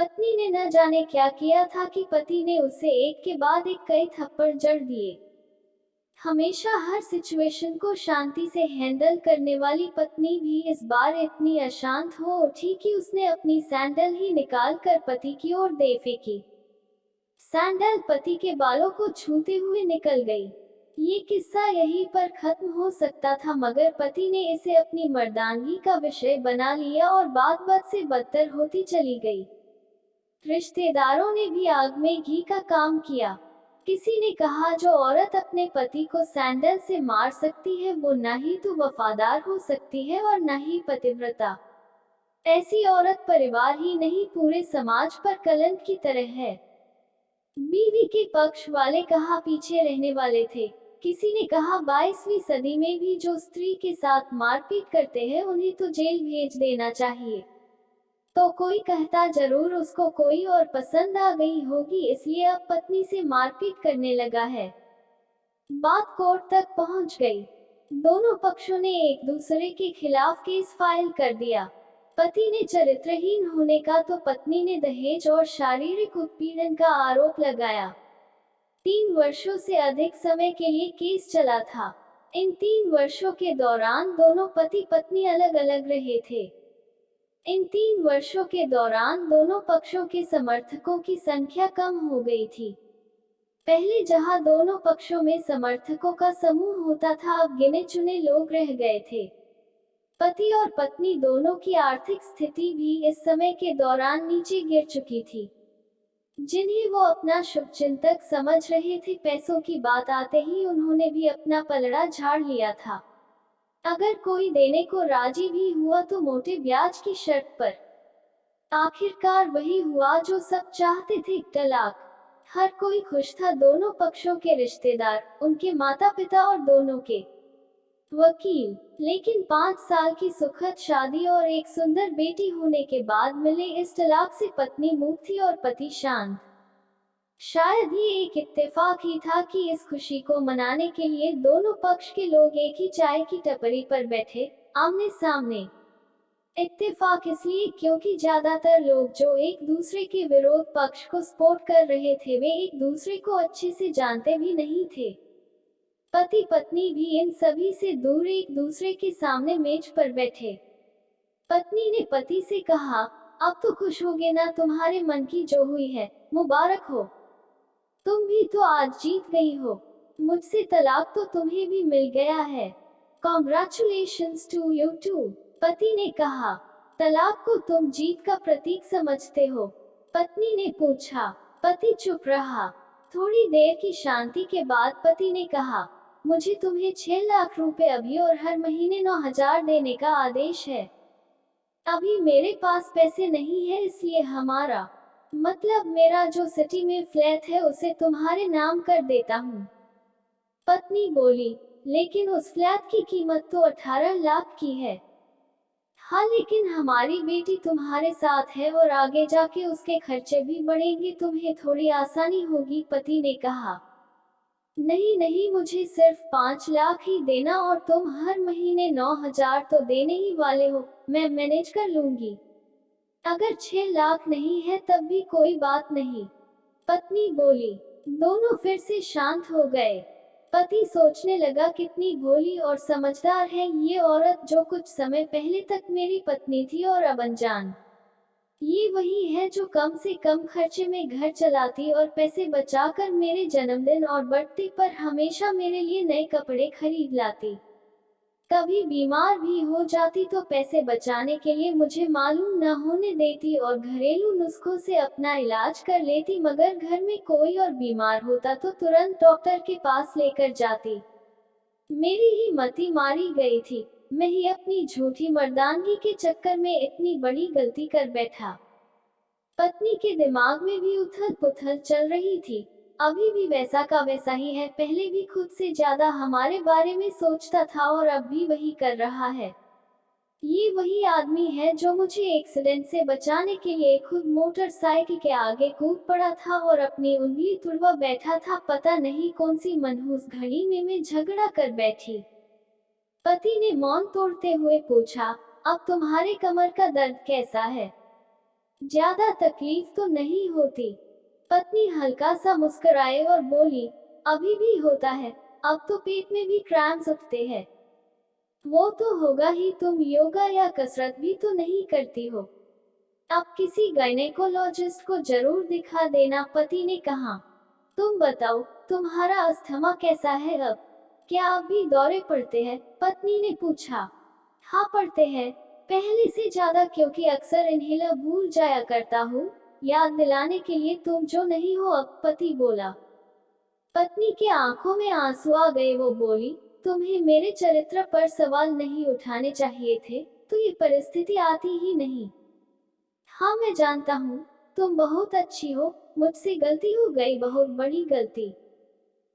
पत्नी ने न जाने क्या किया था कि पति ने उसे एक के बाद एक कई थप्पड़ जड़ दिए। हमेशा हर सिचुएशन को शांति से हैंडल करने वाली पत्नी भी इस बार इतनी अशांत हो उठी कि उसने अपनी सैंडल ही निकाल कर पति की ओर दे फेंकी। सैंडल पति के बालों को छूते हुए निकल गई। ये किस्सा यहीं पर खत्म हो सकता था, मगर पति ने इसे अपनी मर्दानगी का विषय बना लिया और बात बात से बदतर होती चली गई। रिश्तेदारों ने भी आग में घी का काम किया। किसी ने कहा, जो औरत अपने पति को सैंडल से मार सकती है वो न ही तो वफादार हो सकती है और न ही पतिव्रता। ऐसी औरत परिवार ही नहीं पूरे समाज पर कलंक की तरह है। बीवी के पक्ष वाले कहा पीछे रहने वाले थे। किसी ने कहा 22वीं सदी में भी जो स्त्री के साथ मारपीट करते हैं उन्हें तो जेल भेज देना चाहिए। तो कोई कहता जरूर उसको कोई और पसंद आ गई होगी इसलिए अब पत्नी से मारपीट करने लगा है। बात कोर्ट तक पहुंच गई। दोनों पक्षों ने एक दूसरे के खिलाफ केस फाइल कर दिया। पति ने चरित्रहीन होने का तो पत्नी ने दहेज और शारीरिक उत्पीड़न का आरोप लगाया। 3 वर्षों से अधिक समय के लिए केस चला था। इन 3 वर्षों के दौरान दोनों पति पत्नी अलग अलग रहे थे। इन 3 वर्षों के दौरान दोनों पक्षों के समर्थकों की संख्या कम हो गई थी। पहले जहां दोनों पक्षों में समर्थकों का समूह होता था, अब गिने चुने लोग रह गए थे। पति और पत्नी दोनों की आर्थिक स्थिति भी इस समय के दौरान नीचे गिर चुकी थी। जिन्हें वो अपना शुभचिंतक समझ रहे थे, पैसों की बात आते ही उन्होंने भी अपना पलड़ा झाड़ लिया था। अगर कोई देने को राजी भी हुआ तो मोटे ब्याज की शर्त पर। आखिरकार वही हुआ जो सब चाहते थे, तलाक। हर कोई खुश था, दोनों पक्षों के रिश्तेदार, उनके माता पिता और दोनों के वकील। लेकिन 5 साल की सुखद शादी और एक सुंदर बेटी होने के बाद मिले इस तलाक से पत्नी मूक थी और पति शांत। शायद ये एक इत्तेफाक ही था कि इस खुशी को मनाने के लिए दोनों पक्ष के लोग एक ही चाय की टपरी पर बैठे, आमने सामने। इत्तेफाक इसलिए क्योंकि ज्यादातर लोग जो एक दूसरे के विरोध पक्ष को सपोर्ट कर रहे थे वे एक दूसरे को अच्छे से जानते भी नहीं थे। पति पत्नी भी इन सभी से दूर एक दूसरे के सामने मेज पर बैठे। पत्नी ने पति से कहा, अब तो खुश होगे ना, तुम्हारे मन की जो हुई है, मुबारक हो। तुम भी तो आज जीत गई हो। मुझसे तलाक तो तुम्हें भी मिल गया है। Congratulations to you too. पति ने कहा, तलाक को तुम जीत का प्रतीक समझते हो? पत्नी ने पूछा। पति चुप रहा। थोड़ी देर की शांति के बाद पति ने कहा, मुझे तुम्हें 6 लाख रुपए अभी और हर महीने 9,000 देने का आदेश है। अभी मेरे पास पैसे नहीं है, इसलिए हमारा मतलब मेरा जो सिटी में फ्लैट है उसे तुम्हारे नाम कर देता हूँ। पत्नी बोली, लेकिन उस फ्लैट की कीमत तो 18 लाख की है। हाँ, लेकिन हमारी बेटी तुम्हारे साथ है और आगे जाके उसके खर्चे भी बढ़ेंगे, तुम्हें थोड़ी आसानी होगी। पति ने कहा, नहीं नहीं, मुझे सिर्फ 5 लाख ही देना और तुम हर महीने 9,000 तो देने ही वाले हो, मैं मैनेज कर लूंगी। अगर 6 लाख नहीं है तब भी कोई बात नहीं, पत्नी बोली। दोनों फिर से शांत हो गए। पति सोचने लगा, कितनी भोली और समझदार है ये औरत, जो कुछ समय पहले तक मेरी पत्नी थी और अब अनजान। ये वही है जो कम से कम खर्चे में घर चलाती और पैसे बचाकर मेरे जन्मदिन और बर्थडे पर हमेशा मेरे लिए नए कपड़े खरीद लाती। कभी बीमार भी हो जाती तो पैसे बचाने के लिए मुझे मालूम न होने देती और घरेलू नुस्खों से अपना इलाज कर लेती, मगर घर में कोई और बीमार होता तो तुरंत डॉक्टर के पास लेकर जाती। मेरी ही मति मारी गई थी। मैं ही अपनी झूठी मर्दानगी के चक्कर में इतनी बड़ी गलती कर बैठा। पत्नी के दिमाग में भी उथल पुथल चल रही थी। अभी भी वैसा का वैसा ही है, पहले भी खुद से ज्यादा हमारे बारे में सोचता था और अब भी वही कर रहा है। ये वही आदमी है जो मुझे एक्सीडेंट से बचाने के लिए खुद मोटरसाइकिल के आगे कूद पड़ा था और अपनी उंगली तुड़वा बैठा था। पता नहीं कौन सी मनहूस घड़ी में मैं झगड़ा कर बैठी। पति ने मौन तोड़ते हुए पूछा, अब तुम्हारे कमर का दर्द कैसा है? ज्यादा तकलीफ तो नहीं होती। पत्नी हल्का सा मुस्कुराए और बोली, अभी भी होता है, अब तो पेट में भी क्रैम्प्स उठते हैं। वो तो होगा ही, तुम योगा या कसरत भी तो नहीं करती हो। अब किसी गायनेकोलॉजिस्ट को जरूर दिखा देना, पति ने कहा। तुम बताओ, तुम्हारा अस्थमा कैसा है अब? क्या अब भी दौरे पड़ते हैं? पत्नी ने पूछा। हाँ पड़ते हैं, पहले से ज्यादा, क्योंकि अक्सर इन्हेलर भूल जाया करता हूँ, याद दिलाने के लिए तुम जो नहीं हो अब, पति बोला। पत्नी के आंखों में आंसू आ गए, वो बोली, तुम्हें मेरे चरित्र पर सवाल नहीं उठाने चाहिए थे, तो ये परिस्थिति आती ही नहीं। हाँ मैं जानता हूँ, तुम बहुत अच्छी हो, मुझसे गलती हो गई, बहुत बड़ी गलती।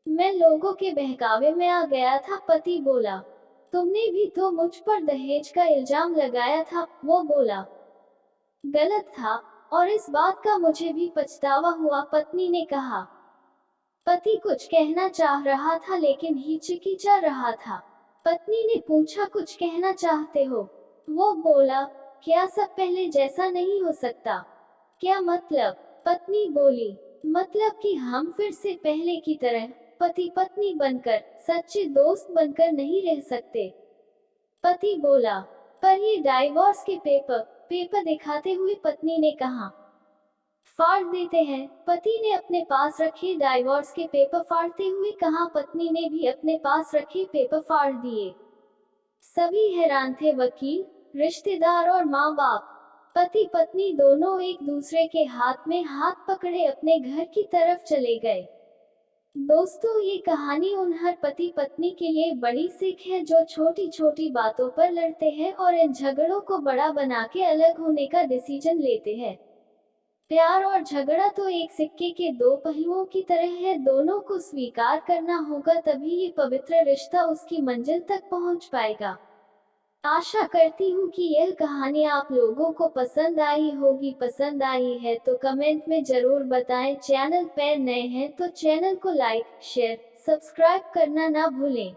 मैं लोगों के बहकावे में आ गया था, पति बोला। तुमने भी तो मुझ पर दहेज का इल्जाम लगाया था, वो बोला। गलत था, और इस बात का मुझे भी पछतावा हुआ, पत्नी ने कहा। पति कुछ कहना चाह रहा था लेकिन हिचकिचा रहा था। पत्नी ने पूछा, कुछ कहना चाहते हो? वो बोला, क्या सब पहले जैसा नहीं हो सकता? क्या मतलब? पत्नी बोली, मतलब कि हम फिर से पहले की तरह पति पत्नी बनकर, सच्चे दोस्त बनकर नहीं रह सकते। पति बोला, पर ये डाइवोर्स के पेपर दिखाते हुए पत्नी ने कहा। फाड़ देते हैं, पति ने अपने पास रखे डाइवोर्स के पेपर फाड़ते हुए कहा। पत्नी ने भी अपने पास रखे पेपर फाड़ दिए। सभी हैरान थे, वकील, रिश्तेदार और माँ बाप। पति पत्नी दोनों एक दूसरे के हाथ में हाथ पकड़े अपने घर की तरफ चले गए। दोस्तों, ये कहानी उन हर पति पत्नी के लिए बड़ी सीख है जो छोटी छोटी बातों पर लड़ते हैं और इन झगड़ों को बड़ा बना के अलग होने का डिसीजन लेते हैं। प्यार और झगड़ा तो एक सिक्के के दो पहलुओं की तरह है, दोनों को स्वीकार करना होगा, तभी ये पवित्र रिश्ता उसकी मंजिल तक पहुंच पाएगा। आशा करती हूँ कि यह कहानी आप लोगों को पसंद आई होगी। पसंद आई है तो कमेंट में जरूर बताएं। चैनल पर नए हैं तो चैनल को लाइक, शेयर, सब्सक्राइब करना ना भूलें।